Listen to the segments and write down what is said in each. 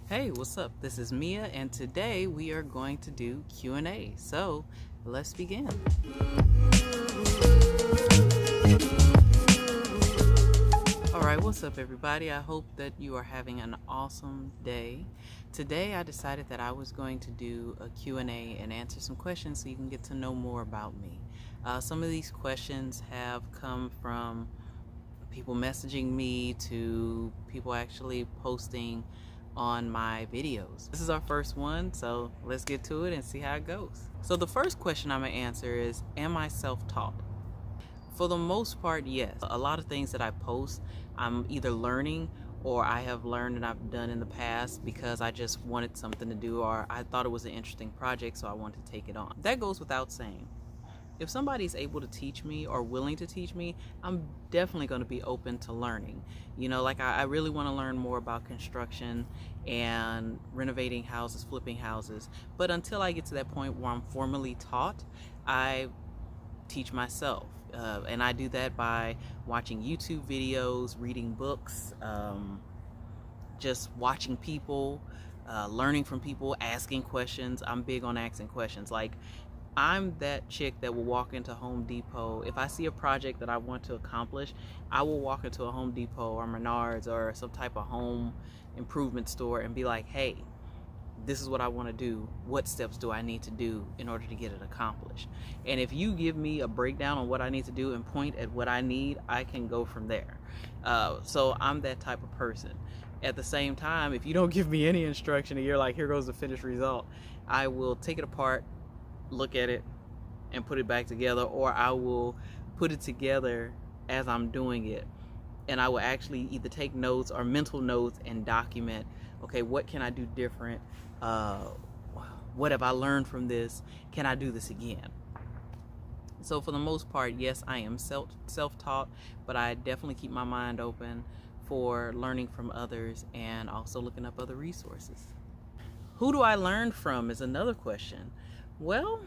Hey, what's up? This is Mia, and today we are going to do Q&A. So let's begin. All right, what's up, everybody? I hope that you are having an awesome day. Today, I decided that I was going to do a Q&A and answer some questions so you can get to know more about me. Some of these questions have come from people messaging me to people actually posting on my videos. This is our first one, so let's get to it and see how it goes. So the first question I'm gonna answer is, am I self-taught? For the most part, yes. A lot of things that I post, I'm either learning or I have learned and I've done in the past because I just wanted something to do, or I thought it was an interesting project, so I wanted to take it on. That goes without saying. If somebody's able to teach me or willing to teach me, I'm definitely going to be open to learning. You know, like I really want to learn more about construction and renovating houses, flipping houses. But until I get to that point where I'm formally taught, I teach myself. And I do that by watching YouTube videos, reading books, just watching people, learning from people, asking questions. I'm big on asking questions. Like, I'm that chick that will walk into Home Depot. If I see a project that I want to accomplish, I will walk into a Home Depot or Menards or some type of home improvement store and be like, hey, this is what I want to do. What steps do I need to do in order to get it accomplished? And if you give me a breakdown on what I need to do and point at what I need, I can go from there. So I'm that type of person. At the same time, if you don't give me any instruction and you're like, here goes the finished result, I will take it apart, look at it, and put it back together, or I will put it together as I'm doing it, and I will actually either take notes or mental notes and document, okay, what can I do different, what have I learned from this, can I do this again? So for the most part, yes, I am self-taught, but I definitely keep my mind open for learning from others and also looking up other resources. Who do I learn from is another question. Well,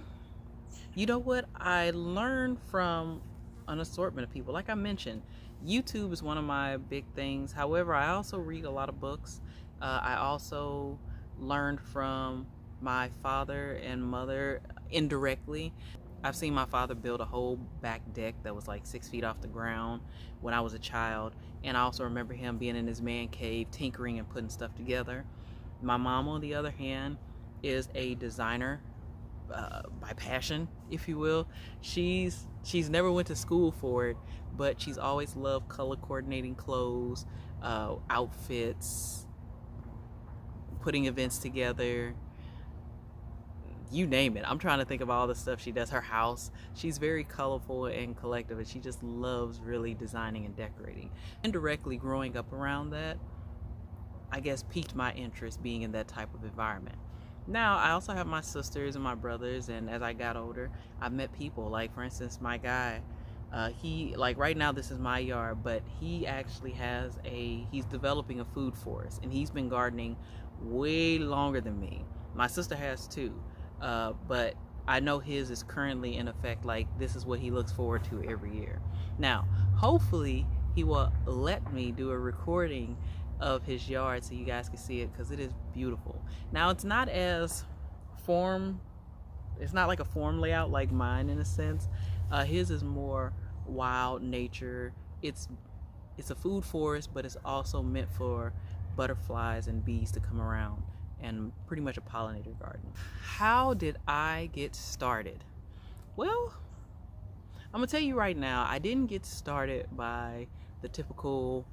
you know what? I learn from an assortment of people. Like I mentioned, YouTube is one of my big things. However, I also read a lot of books. I also learned from my father and mother indirectly. I've seen my father build a whole back deck that was like 6 feet off the ground when I was a child. And I also remember him being in his man cave, tinkering and putting stuff together. My mom, on the other hand, is a designer by passion, if you will. She's never went to school for it, but she's always loved color coordinating clothes, outfits, putting events together, you name it. I'm trying to think of all the stuff she does. Her house, she's very colorful and collective, and she just loves really designing and decorating. Indirectly growing up around that, I guess, piqued my interest being in that type of environment. Now, I also have my sisters and my brothers, and as I got older, I've met people. Like, for instance, my guy, he, like, right now this is my yard, but he actually he's developing a food forest, and he's been gardening way longer than me. My sister has too, but I know his is currently in effect. Like, this is what he looks forward to every year. Now, hopefully, he will let me do a recording of his yard so you guys can see it, because it is beautiful. Now, it's not like a form layout like mine in a sense. His is more wild nature. It's a food forest, but it's also meant for butterflies and bees to come around, and pretty much a pollinator garden. How did I get started? Well, I'm gonna tell you right now, I didn't get started by the typical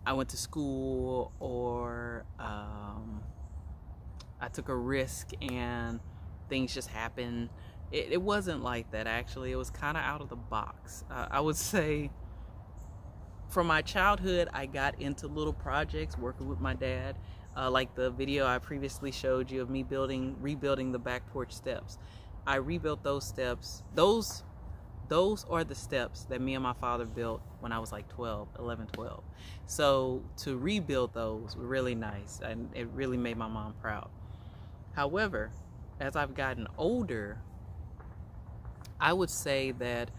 I went to school, or I took a risk and things just happened. It wasn't like that, actually. It was kind of out of the box. I would say from my childhood, I got into little projects working with my dad, like the video I previously showed you of me rebuilding the back porch steps. I rebuilt those steps. Those are the steps that me and my father built when I was like 11, 12. So to rebuild those was really nice, and it really made my mom proud. However, as I've gotten older, I would say that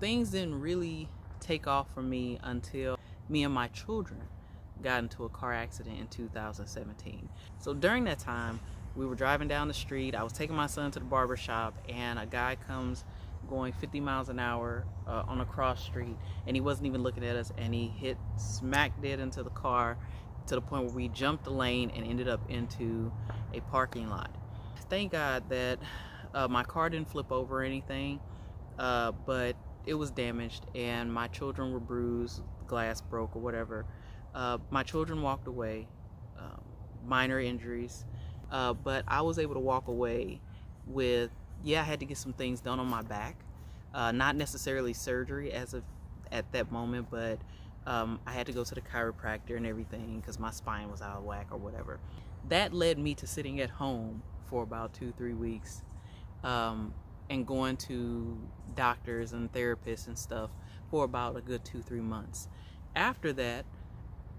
things didn't really take off for me until me and my children. got into a car accident in 2017. So during that time, we were driving down the street. I was taking my son to the barber shop, and a guy comes going 50 miles an hour on a cross street, and he wasn't even looking at us, and he hit smack dead into the car to the point where we jumped the lane and ended up into a parking lot. Thank God that my car didn't flip over or anything, but it was damaged and my children were bruised, glass broke or whatever. My children walked away, minor injuries, but I was able to walk away with, yeah, I had to get some things done on my back, not necessarily surgery at that moment, but I had to go to the chiropractor and everything because my spine was out of whack or whatever. That led me to sitting at home for about 2-3 weeks, and going to doctors and therapists and stuff for about a good 2-3 months. After that,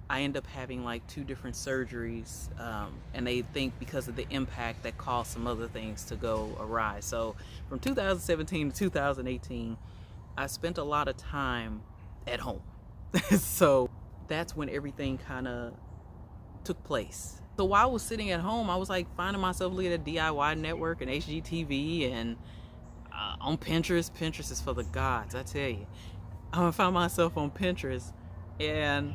I end up having like 2 different surgeries, and they think because of the impact that caused some other things to go awry. So from 2017 to 2018, I spent a lot of time at home. So that's when everything kind of took place. So while I was sitting at home, I was like finding myself looking at DIY Network and HGTV and on Pinterest. Pinterest is for the gods, I tell you. I found myself on Pinterest, and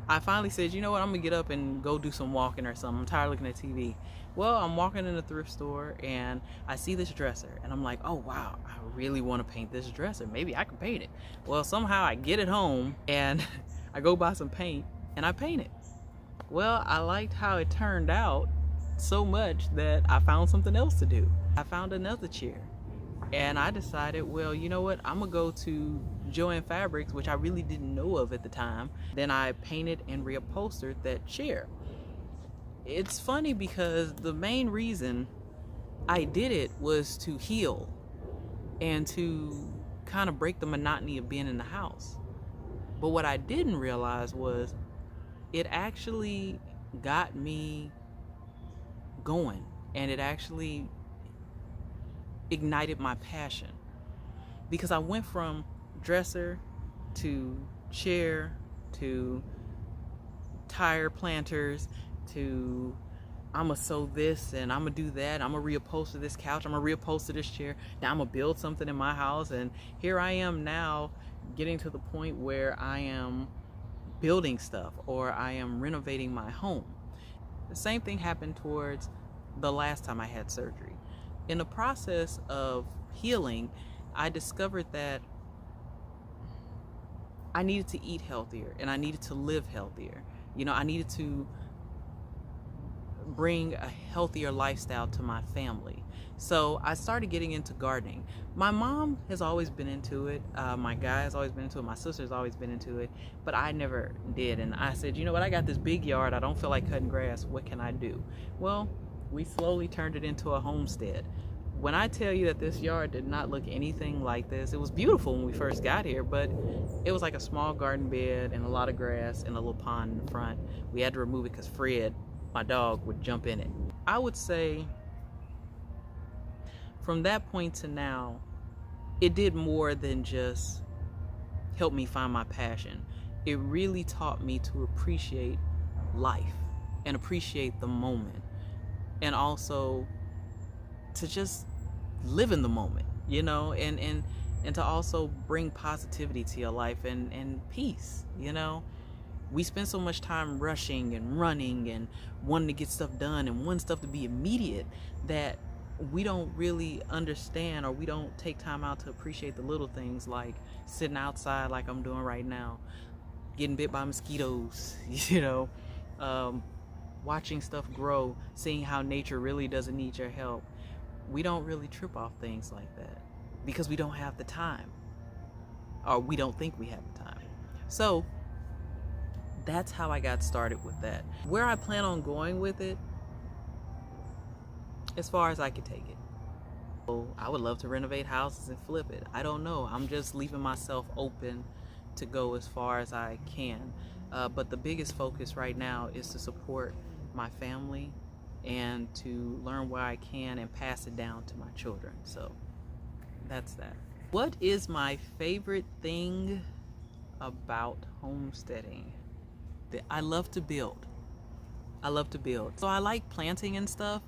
I finally said, you know what, I'm gonna get up and go do some walking or something. I'm tired of looking at TV. Well, I'm walking in a thrift store and I see this dresser and I'm like, oh wow, I really want to paint this dresser. Maybe I can paint it. Well, somehow I get it home and I go buy some paint and I paint it. Well, I liked how it turned out so much that I found something else to do. I found another chair. And I decided, well, you know what, I'm gonna go to Joann Fabrics, which I really didn't know of at the time. Then I painted and reupholstered that chair. It's funny because the main reason I did it was to heal and to kind of break the monotony of being in the house. But what I didn't realize was it actually got me going, and it actually ignited my passion, because I went from dresser to chair to tire planters to I'm gonna sew this and I'm gonna do that, I'm gonna reupholster this couch, I'm gonna reupholster this chair, now I'm gonna build something in my house. And here I am now getting to the point where I am building stuff or I am renovating my home. The same thing happened towards the last time I had surgery. In the process of healing, I discovered that I needed to eat healthier and I needed to live healthier. You know, I needed to bring a healthier lifestyle to my family. So I started getting into gardening. My mom has always been into it. My guy has always been into it. My sister's always been into it, but I never did. And I said, you know what? I got this big yard. I don't feel like cutting grass. What can I do? Well, we slowly turned it into a homestead. When I tell you that this yard did not look anything like this, it was beautiful when we first got here, but it was like a small garden bed and a lot of grass and a little pond in the front. We had to remove it because Fred, my dog, would jump in it. I would say from that point to now, it did more than just help me find my passion. It really taught me to appreciate life and appreciate the moment, and also to just live in the moment, you know, and to also bring positivity to your life and peace, you know. We spend so much time rushing and running and wanting to get stuff done and wanting stuff to be immediate that we don't really understand, or we don't take time out to appreciate the little things, like sitting outside like I'm doing right now, getting bit by mosquitoes, you know, watching stuff grow, seeing how nature really doesn't need your help. We don't really trip off things like that because we don't have the time, or we don't think we have the time. So that's how I got started with that. Where I plan on going with it, as far as I can take it. So I would love to renovate houses and flip it. I don't know. I'm just leaving myself open to go as far as I can. But the biggest focus right now is to support my family and to learn where I can and pass it down to my children. So that's that. What is my favorite thing about homesteading? I love to build. I love to build. So I like planting and stuff,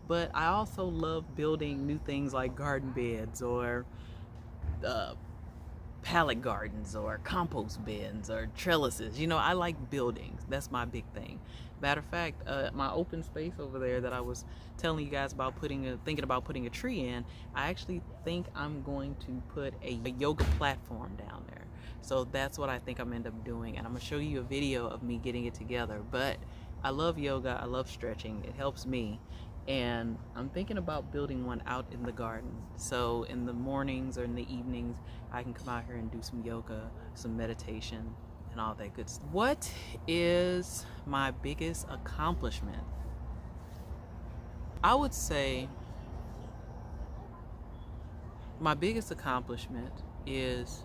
but I also love building new things like garden beds or pallet gardens or compost bins or trellises. You know, I like buildings. That's my big thing. Matter of fact, my open space over there that I was telling you guys about thinking about putting a tree in, I actually think I'm going to put a yoga platform down there. So that's what I think I'm end up doing, and I'm gonna show you a video of me getting it together. But I love yoga, I love stretching, it helps me, and I'm thinking about building one out in the garden. So in the mornings or in the evenings, I can come out here and do some yoga, some meditation, and all that good stuff. What is my biggest accomplishment? I would say my biggest accomplishment is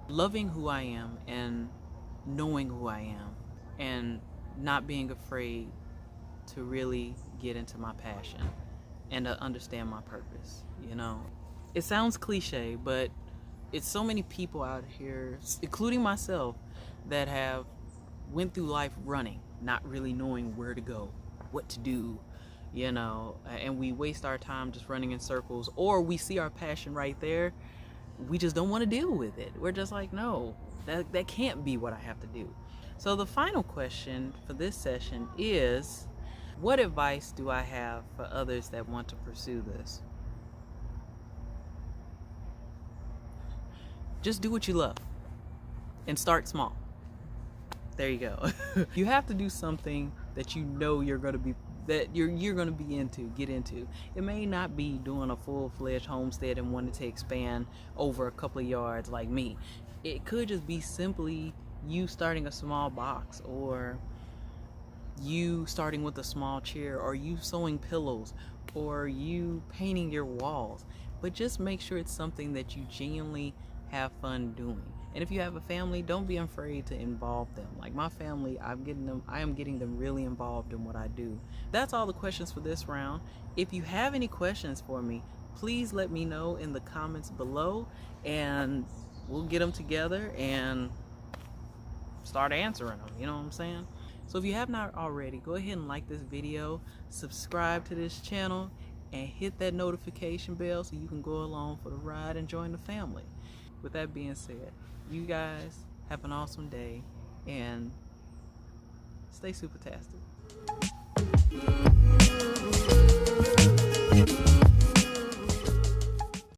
loving who I am and knowing who I am and not being afraid to really get into my passion and to understand my purpose. You know, it sounds cliche, but it's so many people out here, including myself, that have went through life running, not really knowing where to go, what to do, you know, and we waste our time just running in circles, or we see our passion right there, we just don't want to deal with it. We're just like, no, that can't be what I have to do. So the final question for this session is, what advice do I have for others that want to pursue this? Just do what you love and start small. There you go. You have to do something that you know you're going to be get into. It may not be doing a full-fledged homestead and wanting to expand over a couple of yards like me. It could just be simply you starting a small box, or you starting with a small chair, or you sewing pillows, or you painting your walls. But just make sure it's something that you genuinely have fun doing. And if you have a family, don't be afraid to involve them. Like my family, I am getting them really involved in what I do. That's all the questions for this round. If you have any questions for me, please let me know in the comments below, and we'll get them together and start answering them. You know what I'm saying? So if you have not already, go ahead and like this video, subscribe to this channel, and hit that notification bell so you can go along for the ride and join the family. With that being said, you guys have an awesome day and stay super-tastic.